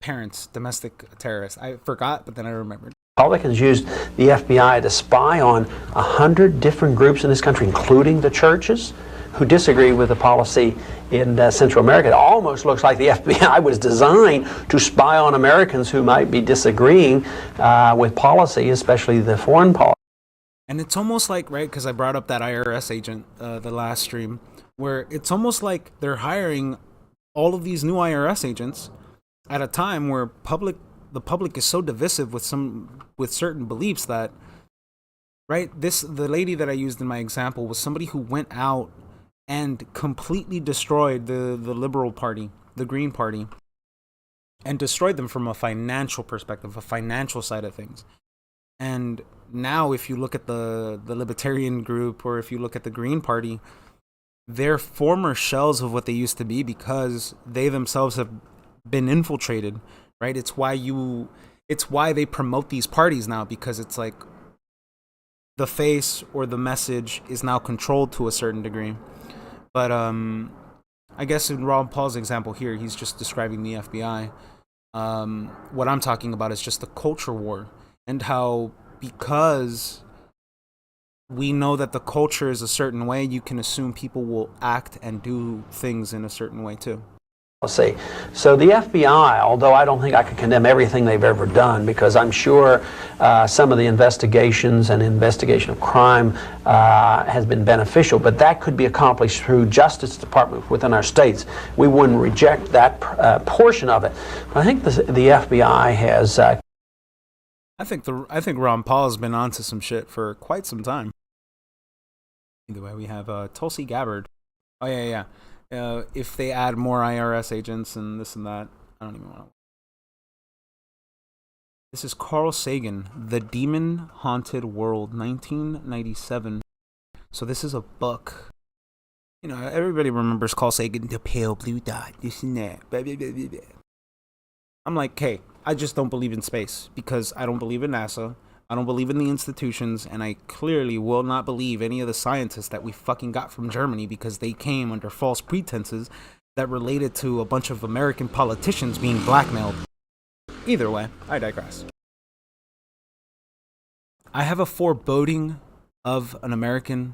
Parents, domestic terrorists. I forgot, but then I remembered. Republicans used the FBI to spy on 100 different groups in this country, including the churches, who disagree with the policy in Central America. It almost looks like the FBI was designed to spy on Americans who might be disagreeing with policy, especially the foreign policy. And it's almost like, right, because I brought up that IRS agent the last stream, where it's almost like they're hiring all of these new IRS agents at a time where the public is so divisive with certain beliefs that, right, the lady that I used in my example was somebody who went out and completely destroyed the Liberal Party, the Green Party, and destroyed them from a financial perspective, a financial side of things. And now if you look at the Libertarian group, or if you look at the Green Party, they're former shells of what they used to be, because they themselves have been infiltrated, right? It's why they promote these parties now, because it's like the face or the message is now controlled to a certain degree. But I guess in Ron Paul's example here, he's just describing the FBI. What I'm talking about is just the culture war, and how, because we know that the culture is a certain way, you can assume people will act and do things in a certain way too. policy. So the FBI, although I don't think I could condemn everything they've ever done, because I'm sure some of the investigations and investigation of crime has been beneficial, but that could be accomplished through Justice Department within our states. We wouldn't reject that portion of it. But I think the FBI has. I think Ron Paul has been onto some shit for quite some time. Either way, we have Tulsi Gabbard. Oh yeah. If they add more IRS agents and this and that, I don't even want to. This is Carl Sagan, The Demon Haunted World, 1997. So this is a book. You know, everybody remembers Carl Sagan, the pale blue dot, this and that. Blah, blah, blah, blah, blah. I'm like, hey, I just don't believe in space because I don't believe in NASA. I don't believe in the institutions, and I clearly will not believe any of the scientists that we fucking got from Germany because they came under false pretenses that related to a bunch of American politicians being blackmailed. Either way, I digress. I have a foreboding of an America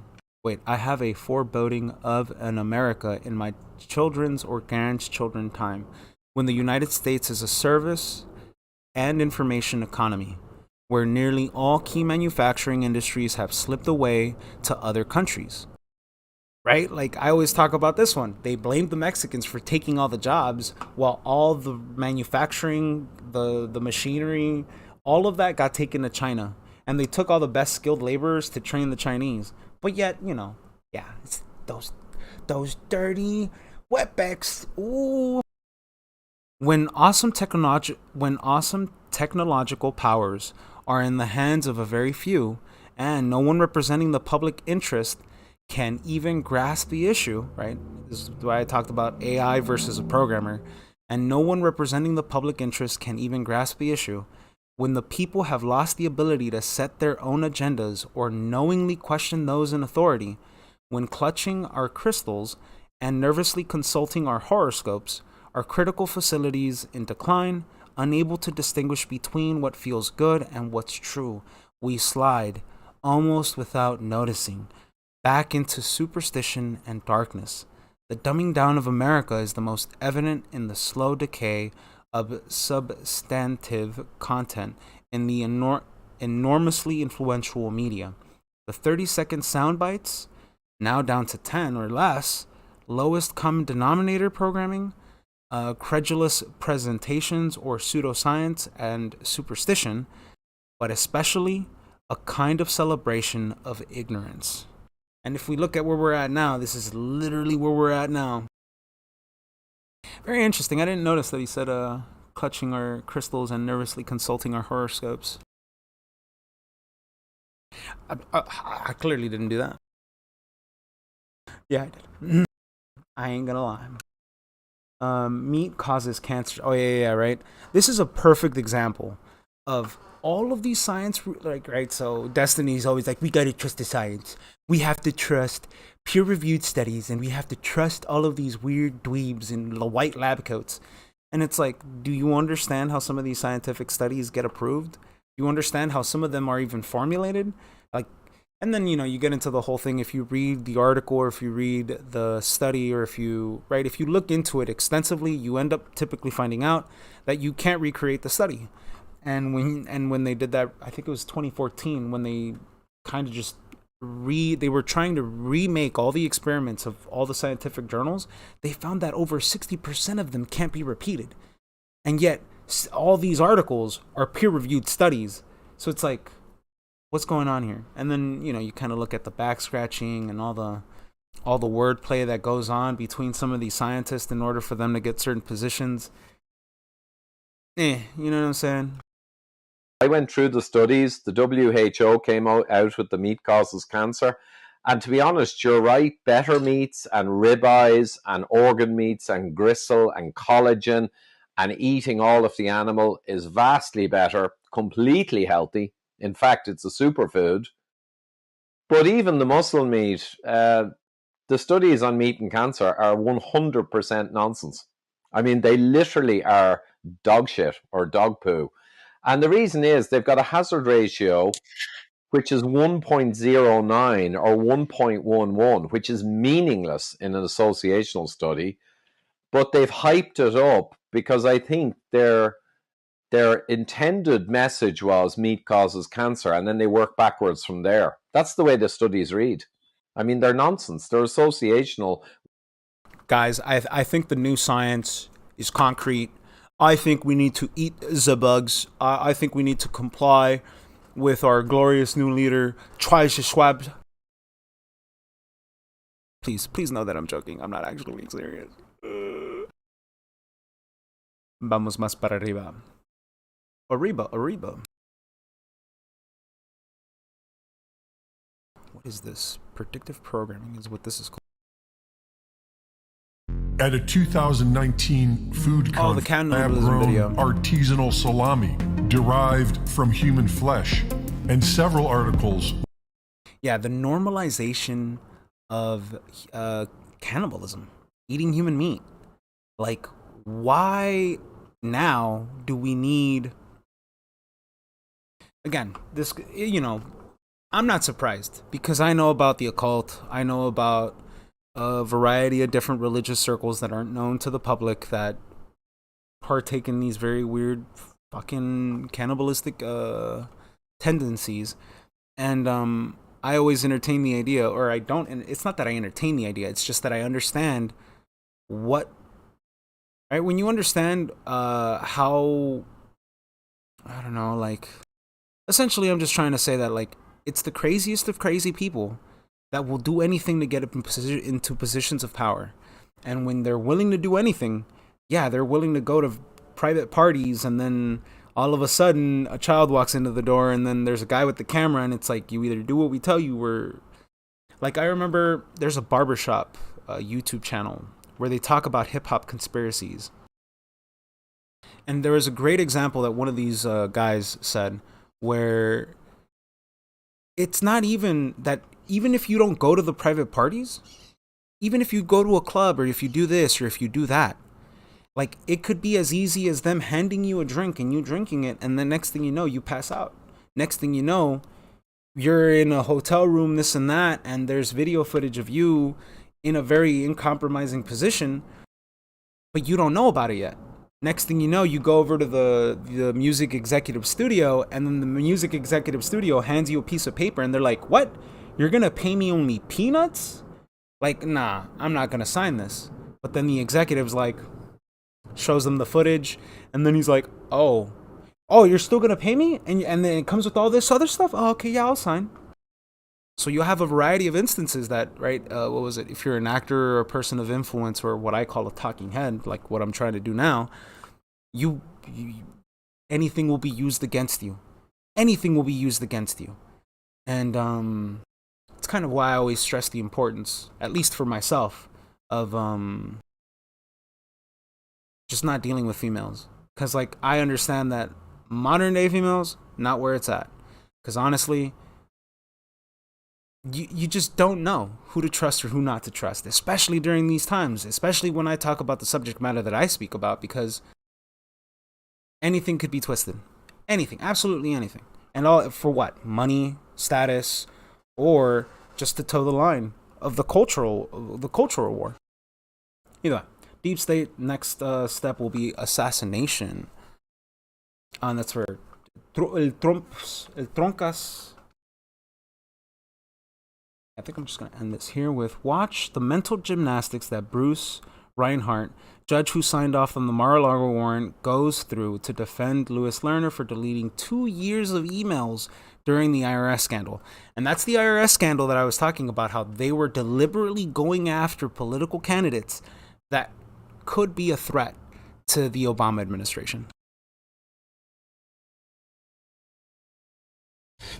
in my children's or grandchildren's time when the United States is a service and information economy, where nearly all key manufacturing industries have slipped away to other countries. Right? Like, I always talk about this one. They blamed the Mexicans for taking all the jobs, while all the manufacturing, the machinery, all of that got taken to China. And they took all the best skilled laborers to train the Chinese. But yet, you know, yeah, it's those dirty wetbacks. Ooh. When awesome technological powers are in the hands of a very few, and no one representing the public interest can even grasp the issue, right? This is why I talked about AI versus a programmer. And no one representing the public interest can even grasp the issue. When the people have lost the ability to set their own agendas or knowingly question those in authority, when clutching our crystals and nervously consulting our horoscopes, our critical facilities in decline, unable to distinguish between what feels good and what's true, we slide, almost without noticing, back into superstition and darkness. The dumbing down of America is the most evident in the slow decay of substantive content in the enormously influential media. The 30-second sound bites, now down to 10 or less, lowest common denominator programming, credulous presentations or pseudoscience and superstition, but especially a kind of celebration of ignorance. And if we look at where we're at now, this is literally where we're at now. Very interesting. I didn't notice that he said clutching our crystals and nervously consulting our horoscopes. I clearly didn't do that. Yeah, I did. I ain't gonna lie. Meat causes cancer. Oh, yeah, right? This is a perfect example of all of these science, like, right? So Destiny's always like, we gotta trust the science. We have to trust peer-reviewed studies, and we have to trust all of these weird dweebs in the white lab coats. And it's like, do you understand how some of these scientific studies get approved? Do you understand how some of them are even formulated? Like, and then, you know, you get into the whole thing. If you read the article, or if you read the study, or if you look into it extensively, you end up typically finding out that you can't recreate the study. And when they did that, I think it was 2014, when they kind of just they were trying to remake all the experiments of all the scientific journals. They found that over 60% of them can't be repeated. And yet all these articles are peer-reviewed studies. So it's like, what's going on here? And then, you know, you kind of look at the back scratching and all the wordplay that goes on between some of these scientists in order for them to get certain positions. You know what I'm saying? I went through the studies. The WHO came out with the meat causes cancer. And to be honest, you're right. Better meats and ribeyes and organ meats and gristle and collagen and eating all of the animal is vastly better, completely healthy. In fact, it's a superfood. But even the muscle meat, the studies on meat and cancer are 100% nonsense. I mean, they literally are dog shit or dog poo. And the reason is they've got a hazard ratio which is 1.09 or 1.11, which is meaningless in an associational study. but they've hyped it up because I think their intended message was meat causes cancer, and then they work backwards from there. That's the way the studies read. I mean, they're nonsense. They're associational. Guys, I think the new science is concrete. I think we need to eat the bugs. I think we need to comply with our glorious new leader, Travis Schwab. Please know that I'm joking. I'm not actually being serious. Vamos más para arriba. Arriba. What is this? Predictive programming is what this is called. At a 2019 food conf, lab-grown artisanal salami derived from human flesh, and several articles. Yeah, the normalization of cannibalism, eating human meat. Like, why now do we need... Again, this, I'm not surprised because I know about the occult. I know about a variety of different religious circles that aren't known to the public that partake in these very weird fucking cannibalistic tendencies. And I always entertain the idea, or I don't, and it's not that I entertain the idea, it's just that I understand what, right? When you understand how, I don't know, like, essentially I'm just trying to say that, like, it's the craziest of crazy people that will do anything to get into positions of power. And when they're willing to do anything, yeah, they're willing to go to private parties, and then all of a sudden a child walks into the door, and then there's a guy with the camera, and it's like, you either do what we tell you, or... Like, I remember there's a barbershop YouTube channel where they talk about hip-hop conspiracies. And there was a great example that one of these guys said, where it's not even that... Even if you don't go to the private parties, even if you go to a club, or if you do this, or if you do that, like, it could be as easy as them handing you a drink and you drinking it, and the next thing you know, you pass out. Next thing you know, you're in a hotel room, this and that, and there's video footage of you in a very uncompromising position, but you don't know about it yet. Next thing you know, you go over to the music executive studio, and then the music executive studio hands you a piece of paper, and they're like, what? You're gonna pay me only peanuts? Like, nah, I'm not gonna sign this. But then the executive's like, shows them the footage, and then he's like, oh, you're still gonna pay me? And then it comes with all this other stuff? Oh, okay, yeah, I'll sign. So you have a variety of instances that, right, what was it? If you're an actor or a person of influence, or what I call a talking head, like what I'm trying to do now, you anything will be used against you. Anything will be used against you. And it's kind of why I always stress the importance, at least for myself, of just not dealing with females. Because, like, I understand that modern day females, not where it's at. Because honestly, you just don't know who to trust or who not to trust, especially during these times, especially when I talk about the subject matter that I speak about, because anything could be twisted. Anything, absolutely anything. And all for what? Money, status, or just to toe the line of the cultural war. Either way, deep state, next step will be assassination. And that's where el Troncas. I think I'm just going to end this here with, watch the mental gymnastics that Bruce Reinhart, judge who signed off on the Mar-a-Lago warrant, goes through to defend Louis Lerner for deleting 2 years of emails during the IRS scandal. And that's the IRS scandal that I was talking about, how they were deliberately going after political candidates that could be a threat to the Obama administration.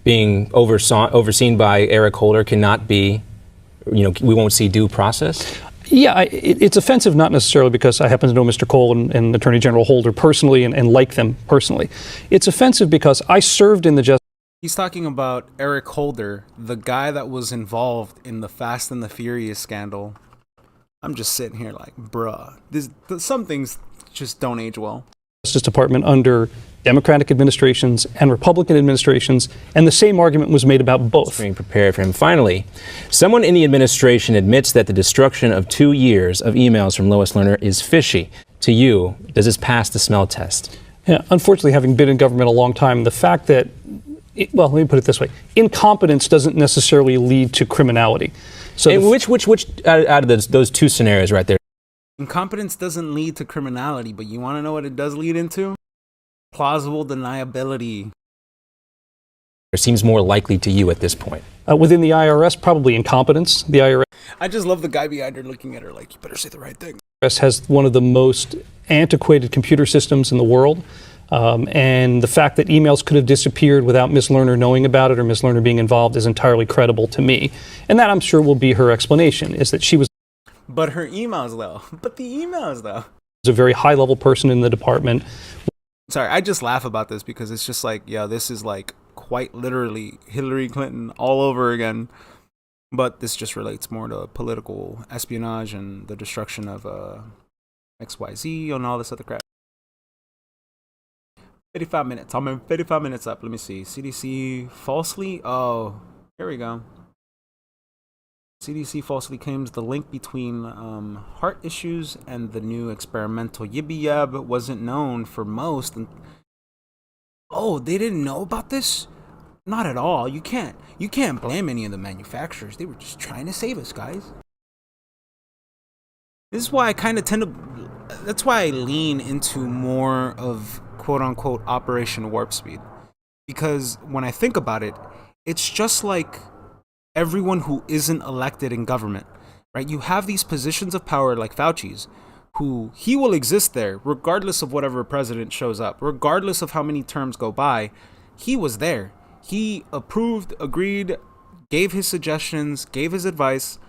Being overseen by Eric Holder cannot be, we won't see due process? Yeah, it's offensive not necessarily because I happen to know Mr. Cole and Attorney General Holder personally and like them personally. It's offensive because I served in the Justice. He's talking about Eric Holder, the guy that was involved in the Fast and the Furious scandal. I'm just sitting here like, bruh, some things just don't age well. Justice Department under Democratic administrations and Republican administrations, and the same argument was made about both. Being prepared for him. Finally, someone in the administration admits that the destruction of 2 years of emails from Lois Lerner is fishy. To you, does this pass the smell test? Yeah, unfortunately, having been in government a long time, the fact that, well, let me put it this way, incompetence doesn't necessarily lead to criminality. So and which out of those two scenarios right there? Incompetence doesn't lead to criminality, but you want to know what it does lead into? Plausible deniability. It seems more likely to you at this point. Within the IRS, probably incompetence. The IRS. I just love the guy behind her looking at her like, you better say the right thing. IRS has one of the most antiquated computer systems in the world. And the fact that emails could have disappeared without Ms. Lerner knowing about it or Ms. Lerner being involved is entirely credible to me. And that, I'm sure, will be her explanation, is that she was... But her emails, though. But the emails, though. ...a very high-level person in the department. Sorry, I just laugh about this because it's just like, yeah, this is like quite literally Hillary Clinton all over again. But this just relates more to political espionage and the destruction of XYZ and all this other crap. 55 minutes. I'm 55 minutes up. Let me see. CDC falsely. Oh, here we go. CDC falsely claims the link between heart issues and the new experimental yibby yab wasn't known for most. And oh, they didn't know about this? Not at all. You can't blame any of the manufacturers. They were just trying to save us, guys. This is why I kind of tend to. That's why I lean into more of quote unquote Operation Warp Speed, because when I think about it, it's just like everyone who isn't elected in government, right? You have these positions of power like Fauci's, who he will exist there regardless of whatever president shows up, regardless of how many terms go by. He was there. He approved, agreed, gave his suggestions, gave his advice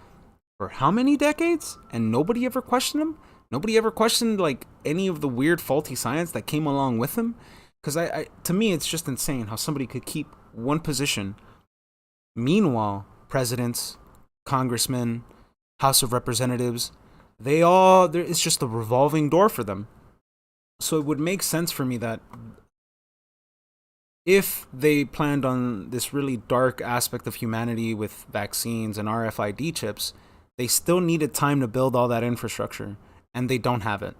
for how many decades? And nobody ever questioned him? Nobody ever questioned like any of the weird faulty science that came along with him? Because to me, it's just insane how somebody could keep one position. Meanwhile, presidents, congressmen, House of Representatives, it's just a revolving door for them. So it would make sense for me that if they planned on this really dark aspect of humanity with vaccines and RFID chips, they still needed time to build all that infrastructure, and they don't have it.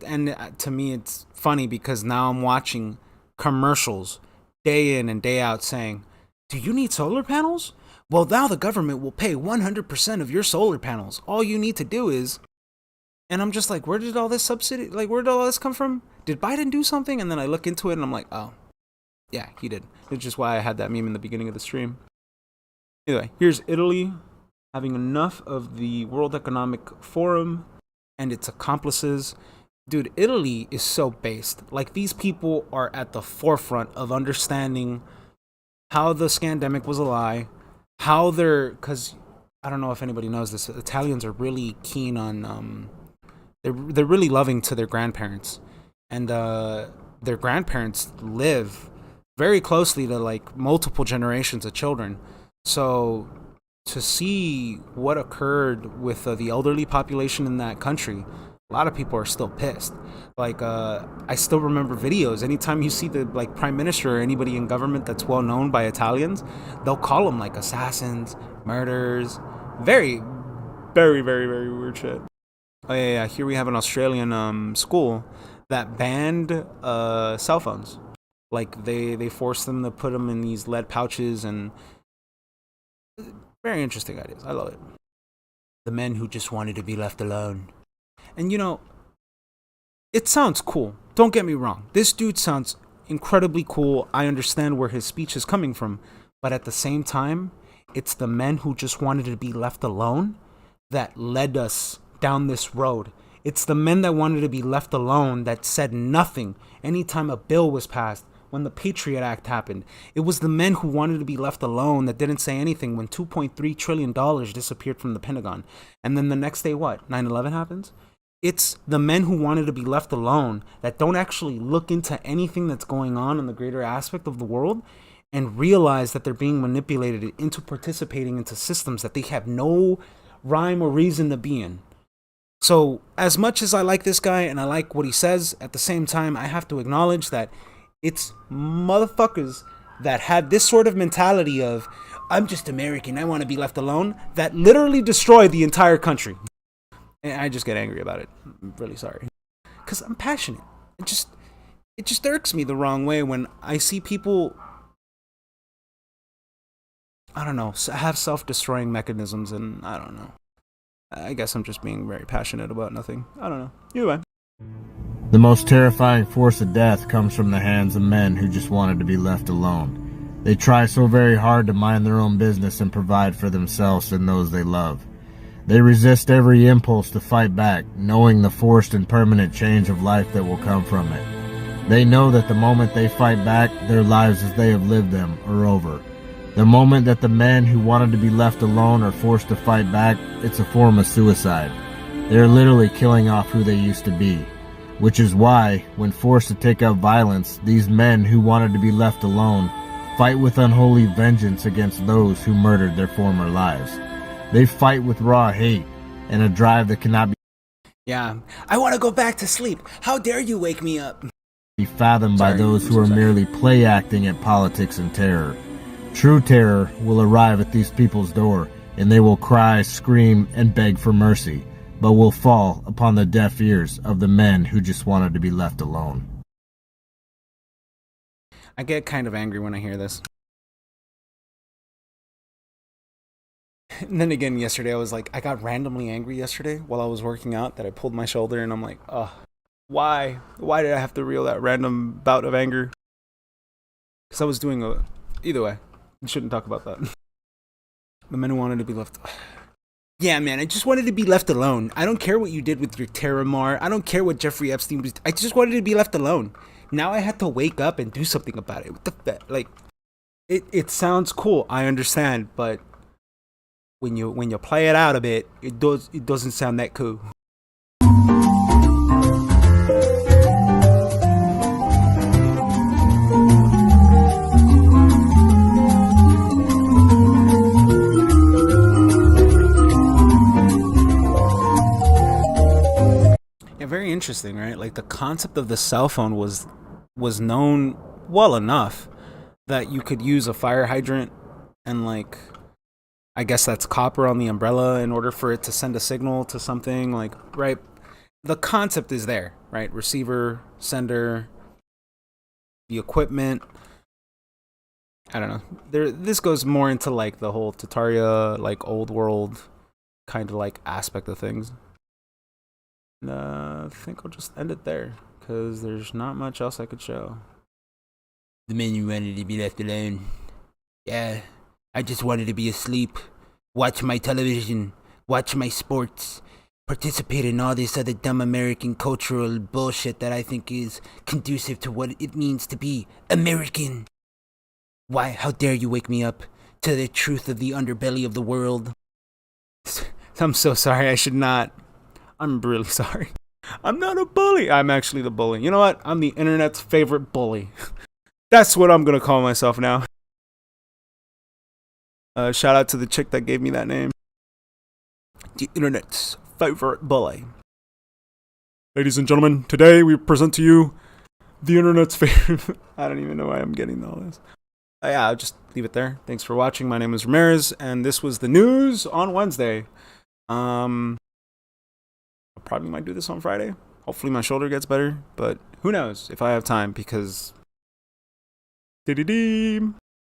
And to me, it's funny because now I'm watching commercials day in and day out saying, do you need solar panels? Well, now the government will pay 100% of your solar panels. All you need to do is... And I'm just like, where did all this subsidy... Like, where did all this come from? Did Biden do something? And then I look into it and I'm like, oh, yeah, he did. It's just why I had that meme in the beginning of the stream. Anyway, here's Italy having enough of the World Economic Forum and its accomplices. Dude, Italy is so based. Like, these people are at the forefront of understanding how the scandemic was a lie, how because I don't know if anybody knows this, Italians are really keen on, they're really loving to their grandparents. And their grandparents live very closely to like multiple generations of children. So to see what occurred with the elderly population in that country, a lot of people are still pissed. Like, I still remember videos. Anytime you see the like prime minister or anybody in government that's well known by Italians, they'll call them like assassins, murderers. Very, very, very, very weird shit. Oh yeah. Here we have an Australian school that banned cell phones. Like they forced them to put them in these lead pouches, and very interesting ideas. I love it. The men who just wanted to be left alone. And you know, it sounds cool. Don't get me wrong. This dude sounds incredibly cool. I understand where his speech is coming from. But at the same time, it's the men who just wanted to be left alone that led us down this road. It's the men that wanted to be left alone that said nothing anytime a bill was passed. When the Patriot Act happened, it was the men who wanted to be left alone that didn't say anything when $2.3 trillion disappeared from the Pentagon. And then the next day, what? 9/11 happens? It's the men who wanted to be left alone that don't actually look into anything that's going on in the greater aspect of the world and realize that they're being manipulated into participating into systems that they have no rhyme or reason to be in. So as much as I like this guy and I like what he says, at the same time, I have to acknowledge that it's motherfuckers that had this sort of mentality of, I'm just American, I want to be left alone, that literally destroy the entire country. And I just get angry about it. I'm really sorry. Because I'm passionate. It just irks me the wrong way when I see people, I don't know, have self-destroying mechanisms, and I don't know. I guess I'm just being very passionate about nothing. I don't know. Either way. The most terrifying force of death comes from the hands of men who just wanted to be left alone. They try so very hard to mind their own business and provide for themselves and those they love. They resist every impulse to fight back, knowing the forced and permanent change of life that will come from it. They know that the moment they fight back, their lives as they have lived them are over. The moment that the men who wanted to be left alone are forced to fight back, it's a form of suicide. They're literally killing off who they used to be. Which is why, when forced to take up violence, these men who wanted to be left alone fight with unholy vengeance against those who murdered their former lives. They fight with raw hate and a drive that cannot Yeah, I want to go back to sleep. How dare you wake me up? be fathomed by those who are merely play acting at politics and terror. True terror will arrive at these people's door, and they will cry, scream, and beg for mercy, but will fall upon the deaf ears of the men who just wanted to be left alone. I get kind of angry when I hear this. And then again, yesterday I got randomly angry yesterday while I was working out that I pulled my shoulder, and I'm like, oh, why? Why did I have to reel that random bout of anger? Because I was doing either way, I shouldn't talk about that. The men who wanted to be left. Yeah, man, I just wanted to be left alone. I don't care what you did with your Terramar. I don't care what Jeffrey Epstein was. I just wanted to be left alone. Now I had to wake up and do something about it. What the like? It sounds cool. I understand, but when you play it out a bit, it doesn't sound that cool. Very interesting, right? Like the concept of the cell phone was known well enough that you could use a fire hydrant and like, I guess that's copper on the umbrella in order for it to send a signal to something, like, right? The concept is there, right? Receiver, sender, the equipment. I don't know. This goes more into like the whole Tataria, like old world kind of like aspect of things. I think I'll just end it there, because there's not much else I could show. The men who wanted to be left alone. Yeah, I just wanted to be asleep, watch my television, watch my sports, participate in all this other dumb American cultural bullshit that I think is conducive to what it means to be American. Why, how dare you wake me up to the truth of the underbelly of the world? I'm so sorry, I should not. I'm really sorry. I'm not a bully. I'm actually the bully. You know what? I'm the internet's favorite bully. That's what I'm going to call myself now. Shout out to the chick that gave me that name. The internet's favorite bully. Ladies and gentlemen, today we present to you the internet's favorite... I don't even know why I'm getting all this. Yeah, I'll just leave it there. Thanks for watching. My name is Ramirez, and this was the news on Wednesday. I probably might do this on Friday. Hopefully my shoulder gets better, but who knows if I have time, because...